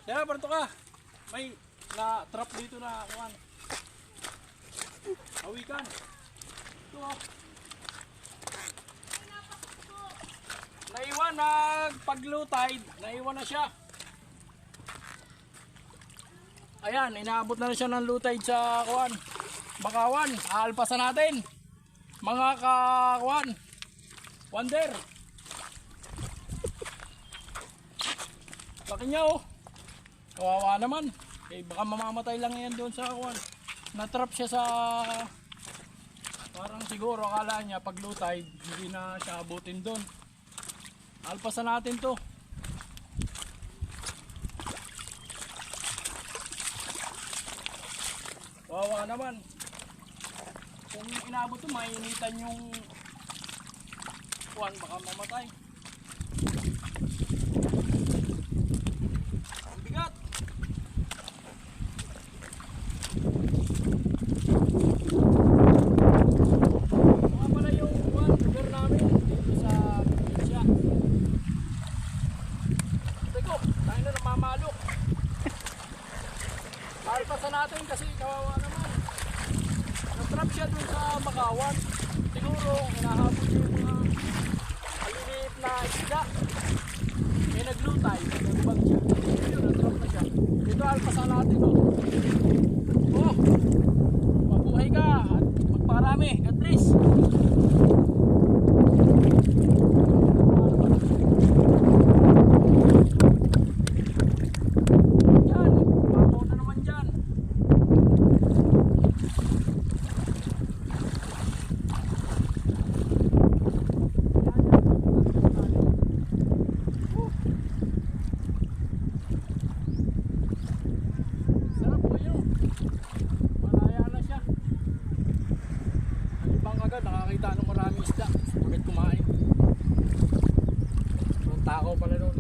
Tara, parto ka. May na-trap dito na kuwan. Hawikan. Ito oh. Naiwan pag-low tide. Naiwan na siya. Ayan, inaabot na siya ng low tide sa kuwan. Bakawan. Aalpasan natin. Mga kakuwan. Wonder. Laki niya oh. Kawawa naman. Eh, baka mamamatay lang yan doon sa kuwan. Natrap siya sa parang siguro akala niya pag low tide hindi na siya abutin doon. Alpasan natin to. Kawawa naman. Kung inabot to mainitan yung kuwan baka mamatay. Ang bigat. Mga pala yung kuwan lugar namin dito sa probinsya. Teko, tayo na namamalok. Alpasan natin kasi kawawa naman. Natrap siya dun sa Bakawan. Siguro hinahabol yung mga maliliit na isda. May naglutay, nagbag siya. Yun, natrap na siya. Dito alpasan natin oh. Oh, mabuhay ka at magparami. God bless. Yan, papaw na naman dyan. Sarap po yun. Malaya na siya. Alibang agad, nakakita ng maraming isda. Sulit kumain. Ang tao pala nun.